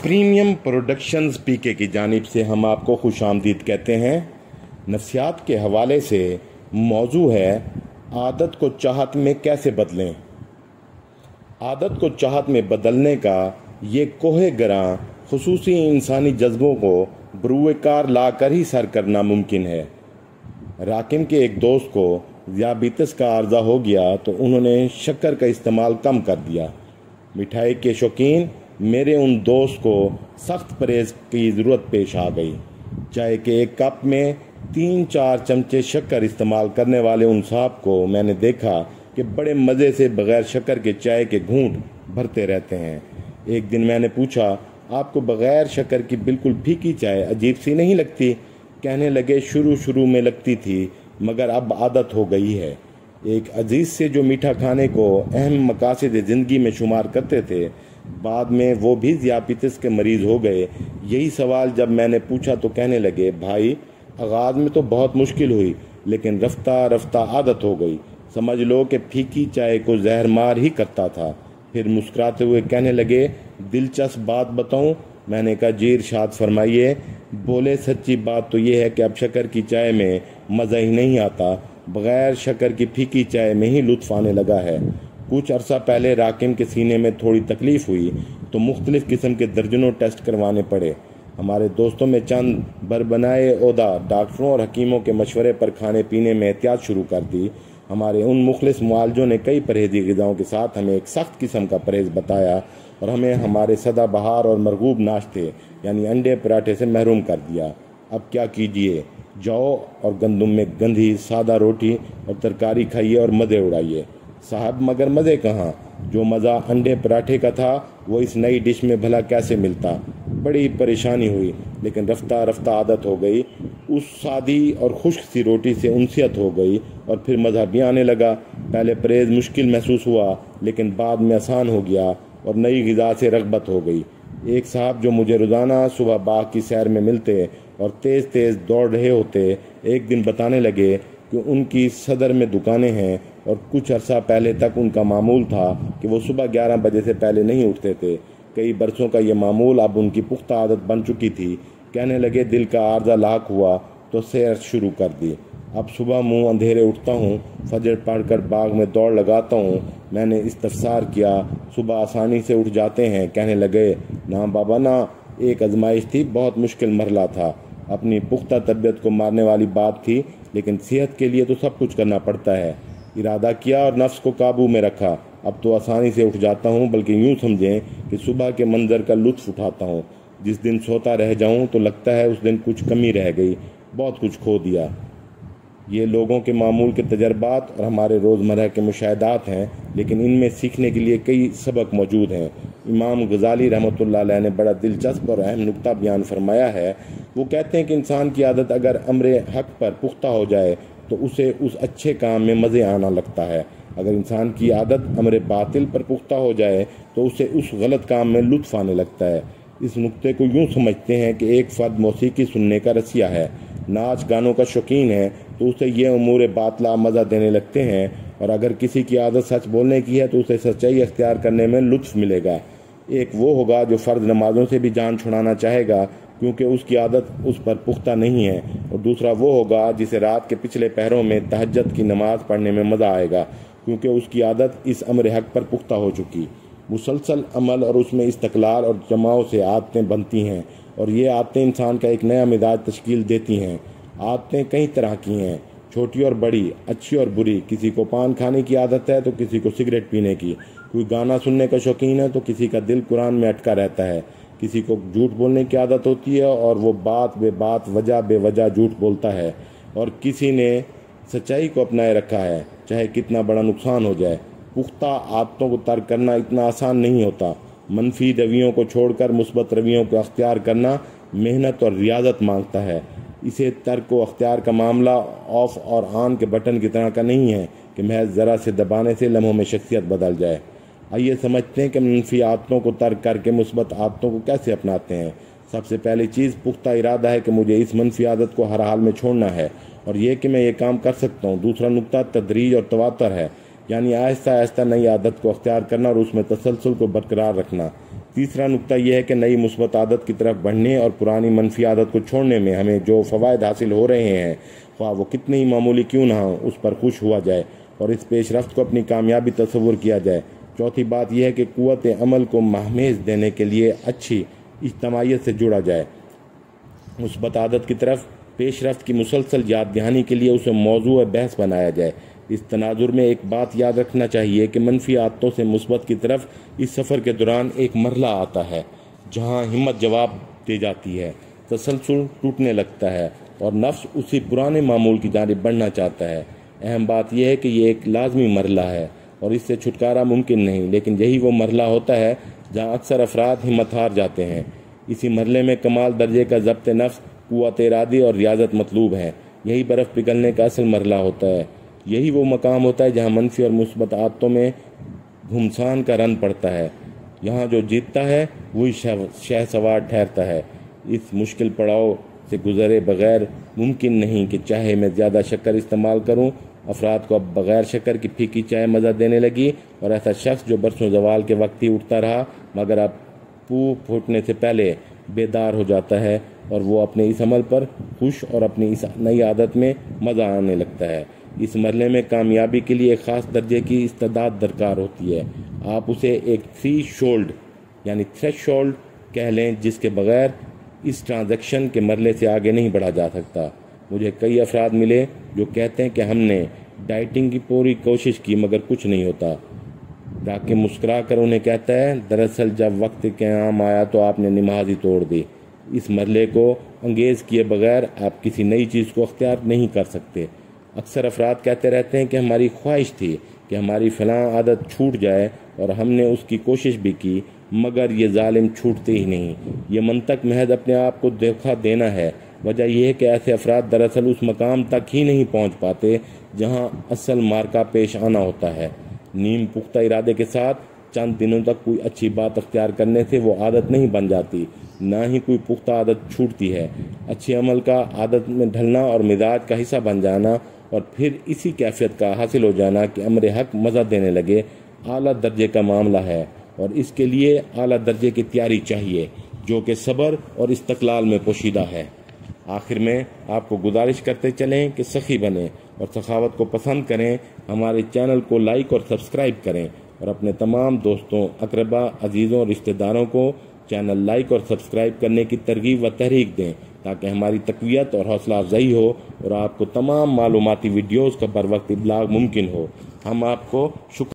Premium productions پی کے کی جانب سے ہم آپ کو خوش آمدید کہتے ہیں۔ نفسیات کے حوالے سے موضوع ہے عادت کو چاہت میں کیسے بدلیں۔ عادت کو چاہت میں بدلنے کا یہ کوہ گراں خصوصی انسانی جذبوں کو بروئے کار لا کر ہی سر کرنا ممکن ہے۔ راکم کے ایک دوست کو ذیابیطس کا عارضہ ہو گیا تو انہوں نے شکر کا استعمال کم کر دیا۔ مٹھائی کے شوقین میرے ان دوست کو سخت پرہیز کی ضرورت پیش آ گئی۔ چائے کے ایک کپ میں 3-4 چمچے شکر استعمال کرنے والے ان صاحب کو میں نے دیکھا کہ بڑے مزے سے بغیر شکر کے چائے کے گھونٹ بھرتے رہتے ہیں۔ ایک دن میں نے پوچھا، آپ کو بغیر شکر کی بالکل پھیکی چائے عجیب سی نہیں لگتی؟ کہنے لگے، شروع میں لگتی تھی مگر اب عادت ہو گئی ہے۔ ایک عزیز سے جو میٹھا کھانے کو اہم مقاصد زندگی میں شمار کرتے تھے، بعد میں وہ بھی ذیابیطس کے مریض ہو گئے۔ یہی سوال جب میں نے پوچھا تو کہنے لگے، بھائی آغاز میں تو بہت مشکل ہوئی لیکن رفتہ رفتہ عادت ہو گئی۔ سمجھ لو کہ پھیکی چائے کو زہر مار ہی کرتا تھا۔ پھر مسکراتے ہوئے کہنے لگے، دلچسپ بات بتاؤں؟ میں نے کہا، جی ارشاد فرمائیے۔ بولے، سچی بات تو یہ ہے کہ اب شکر کی چائے میں مزہ ہی نہیں آتا، بغیر شکر کی پھیکی چائے میں ہی لطف آنے لگا ہے۔ کچھ عرصہ پہلے راکم کے سینے میں تھوڑی تکلیف ہوئی تو مختلف قسم کے درجنوں ٹیسٹ کروانے پڑے۔ ہمارے دوستوں میں چند بربنائے عہدہ ڈاکٹروں اور حکیموں کے مشورے پر کھانے پینے میں احتیاط شروع کر دی۔ ہمارے ان مخلص معالجوں نے کئی پرہیزی غذاؤں کے ساتھ ہمیں ایک سخت قسم کا پرہیز بتایا اور ہمیں ہمارے سدا بہار اور مرغوب ناشتے یعنی انڈے پراٹھے سے محروم کر دیا۔ اب کیا کیجیے؟ جو اور گندم میں گندھی سادہ روٹی اور ترکاری کھائیے اور مزے اڑائیے۔ صاحب مگر مزے کہاں؟ جو مزہ انڈے پراٹھے کا تھا وہ اس نئی ڈش میں بھلا کیسے ملتا؟ بڑی پریشانی ہوئی لیکن رفتہ رفتہ عادت ہو گئی۔ اس سادی اور خشک سی روٹی سے انسیت ہو گئی اور پھر مزہ بھی آنے لگا۔ پہلے پرہیز مشکل محسوس ہوا لیکن بعد میں آسان ہو گیا اور نئی غذا سے رغبت ہو گئی۔ ایک صاحب جو مجھے روزانہ صبح باغ کی سیر میں ملتے اور تیز تیز دوڑ رہے ہوتے، ایک دن بتانے لگے کہ ان کی صدر میں دکانیں ہیں اور کچھ عرصہ پہلے تک ان کا معمول تھا کہ وہ صبح 11 بجے سے پہلے نہیں اٹھتے تھے۔ کئی برسوں کا یہ معمول اب ان کی پختہ عادت بن چکی تھی۔ کہنے لگے، دل کا عارضہ لاحق ہوا تو سیر شروع کر دی۔ اب صبح منہ اندھیرے اٹھتا ہوں، فجر پڑھ کر باغ میں دوڑ لگاتا ہوں۔ میں نے استفسار کیا، صبح آسانی سے اٹھ جاتے ہیں؟ کہنے لگے، نہ بابا نہ، ایک آزمائش تھی، بہت مشکل مرحلہ تھا، اپنی پختہ طبیعت کو مارنے والی بات تھی، لیکن صحت کے لیے تو سب کچھ کرنا پڑتا ہے۔ ارادہ کیا اور نفس کو قابو میں رکھا، اب تو آسانی سے اٹھ جاتا ہوں، بلکہ یوں سمجھیں کہ صبح کے منظر کا لطف اٹھاتا ہوں۔ جس دن سوتا رہ جاؤں تو لگتا ہے اس دن کچھ کمی رہ گئی، بہت کچھ کھو دیا۔ یہ لوگوں کے معمول کے تجربات اور ہمارے روزمرہ کے مشاہدات ہیں، لیکن ان میں سیکھنے کے لیے کئی سبق موجود ہیں۔ امام غزالی رحمۃ اللہ علیہ نے بڑا دلچسپ اور اہم نکتہ بیان فرمایا ہے۔ وہ کہتے ہیں کہ انسان کی عادت اگر امر حق پر پختہ ہو جائے تو اسے اس اچھے کام میں مزے آنا لگتا ہے، اگر انسان کی عادت امر باطل پر پختہ ہو جائے تو اسے اس غلط کام میں لطف آنے لگتا ہے۔ اس نکتے کو یوں سمجھتے ہیں کہ ایک فرد موسیقی سننے کا رسیا ہے، ناچ گانوں کا شوقین ہے تو اسے یہ امور باطلہ مزہ دینے لگتے ہیں، اور اگر کسی کی عادت سچ بولنے کی ہے تو اسے سچائی اختیار کرنے میں لطف ملے گا۔ ایک وہ ہوگا جو فرض نمازوں سے بھی جان چھڑانا چاہے گا کیونکہ اس کی عادت اس پر پختہ نہیں ہے، اور دوسرا وہ ہوگا جسے رات کے پچھلے پہروں میں تہجد کی نماز پڑھنے میں مزہ آئے گا کیونکہ اس کی عادت اس امر حق پر پختہ ہو چکی۔ مسلسل عمل اور اس میں استقلال اور جماؤ سے عادتیں بنتی ہیں، اور یہ عادتیں انسان کا ایک نیا مزاج تشکیل دیتی ہیں۔ عادتیں کئی طرح کی ہیں، چھوٹی اور بڑی، اچھی اور بری۔ کسی کو پان کھانے کی عادت ہے تو کسی کو سگریٹ پینے کی، کوئی گانا سننے کا شوقین ہے تو کسی کا دل قرآن میں اٹکا رہتا ہے، کسی کو جھوٹ بولنے کی عادت ہوتی ہے اور وہ بات بے بات وجہ بے وجہ جھوٹ بولتا ہے، اور کسی نے سچائی کو اپنائے رکھا ہے چاہے کتنا بڑا نقصان ہو جائے۔ پختہ عادتوں کو ترک کرنا اتنا آسان نہیں ہوتا۔ منفی رویوں کو چھوڑ کر مثبت رویوں کو اختیار کرنا محنت اور ریاضت مانگتا ہے۔ اسے ترک و اختیار کا معاملہ آف اور آن کے بٹن کی طرح کا نہیں ہے کہ محض ذرا سے دبانے سے لمحوں میں شخصیت بدل جائے۔ آئیے سمجھتے ہیں کہ منفی عادتوں کو ترک کر کے مثبت عادتوں کو کیسے اپناتے ہیں۔ سب سے پہلی چیز پختہ ارادہ ہے کہ مجھے اس منفی عادت کو ہر حال میں چھوڑنا ہے اور یہ کہ میں یہ کام کر سکتا ہوں۔ دوسرا نقطہ تدریج اور تواتر ہے، یعنی آہستہ آہستہ نئی عادت کو اختیار کرنا اور اس میں تسلسل کو برقرار رکھنا۔ تیسرا نقطہ یہ ہے کہ نئی مثبت عادت کی طرف بڑھنے اور پرانی منفی عادت کو چھوڑنے میں ہمیں جو فوائد حاصل ہو رہے ہیں، خواہ وہ کتنے ہی معمولی کیوں نہ ہوں، اس پر خوش ہوا جائے اور اس پیش رفت کو اپنی کامیابی تصور کیا جائے۔ چوتھی بات یہ ہے کہ قوت عمل کو مہمیز دینے کے لیے اچھی اجتماعیت سے جڑا جائے۔ مثبت عادت کی طرف پیش رفت کی مسلسل یاد دہانی کے لیے اسے موضوع بحث بنایا جائے۔ اس تناظر میں ایک بات یاد رکھنا چاہیے کہ منفی عادتوں سے مثبت کی طرف اس سفر کے دوران ایک مرحلہ آتا ہے جہاں ہمت جواب دے جاتی ہے، تسلسل ٹوٹنے لگتا ہے اور نفس اسی پرانے معمول کی جانب بڑھنا چاہتا ہے۔ اہم بات یہ ہے کہ یہ ایک لازمی مرحلہ ہے اور اس سے چھٹکارا ممکن نہیں، لیکن یہی وہ مرحلہ ہوتا ہے جہاں اکثر افراد ہمت ہار جاتے ہیں۔ اسی مرحلے میں کمال درجے کا ضبط نفس، قوت ارادی اور ریاضت مطلوب ہے۔ یہی برف پگھلنے کا اصل مرحلہ ہوتا ہے۔ یہی وہ مقام ہوتا ہے جہاں منفی اور مثبت عادتوں میں گھمسان کا رن پڑتا ہے۔ یہاں جو جیتتا ہے وہی شہ سوار ٹھہرتا ہے۔ اس مشکل پڑاؤ سے گزرے بغیر ممکن نہیں کہ چاہے میں زیادہ شکر استعمال کروں۔ افراد کو اب بغیر شکر کی پھیکی چائے مزہ دینے لگی، اور ایسا شخص جو برسوں زوال کے وقت ہی اٹھتا رہا مگر اب پھوٹنے سے پہلے بیدار ہو جاتا ہے، اور وہ اپنے اس عمل پر خوش اور اپنی اس نئی عادت میں مزہ آنے لگتا ہے۔ اس مرحلے میں کامیابی کے لیے ایک خاص درجے کی استعداد درکار ہوتی ہے۔ آپ اسے ایک تھریشولڈ کہہ لیں، جس کے بغیر اس ٹرانزیکشن کے مرحلے سے آگے نہیں بڑھا جا سکتا۔ مجھے کئی افراد ملے جو کہتے ہیں کہ ہم نے ڈائٹنگ کی پوری کوشش کی مگر کچھ نہیں ہوتا۔ ڈاکے مسکرا کر انہیں کہتا ہے، دراصل جب وقت قیام آیا تو آپ نے نماز ہی توڑ دی۔ اس مرحلے کو انگیز کیے بغیر آپ کسی نئی چیز کو اختیار نہیں کر سکتے۔ اکثر افراد کہتے رہتے ہیں کہ ہماری خواہش تھی کہ ہماری فلاں عادت چھوٹ جائے اور ہم نے اس کی کوشش بھی کی مگر یہ ظالم چھوٹتے ہی نہیں۔ یہ منطق محض اپنے آپ کو دھوکہ دینا ہے۔ وجہ یہ ہے کہ ایسے افراد دراصل اس مقام تک ہی نہیں پہنچ پاتے جہاں اصل مارکا پیش آنا ہوتا ہے۔ نیم پختہ ارادے کے ساتھ چند دنوں تک کوئی اچھی بات اختیار کرنے سے وہ عادت نہیں بن جاتی، نہ ہی کوئی پختہ عادت چھوٹتی ہے۔ اچھے عمل کا عادت میں ڈھلنا اور مزاج کا حصہ بن جانا اور پھر اسی کیفیت کا حاصل ہو جانا کہ امر حق مزہ دینے لگے، اعلیٰ درجے کا معاملہ ہے، اور اس کے لیے اعلیٰ درجے کی تیاری چاہیے جو کہ صبر اور استقلال میں پوشیدہ ہے۔ آخر میں آپ کو گزارش کرتے چلیں کہ سخی بنیں اور سخاوت کو پسند کریں۔ ہمارے چینل کو لائک اور سبسکرائب کریں اور اپنے تمام دوستوں، اقربا، عزیزوں اور رشتہ داروں کو چینل لائک اور سبسکرائب کرنے کی ترغیب و تحریک دیں تاکہ ہماری تقویت اور حوصلہ افزائی ہو اور آپ کو تمام معلوماتی ویڈیوز کا بر وقت ابلاغ ممکن ہو۔ ہم آپ کو شکریہ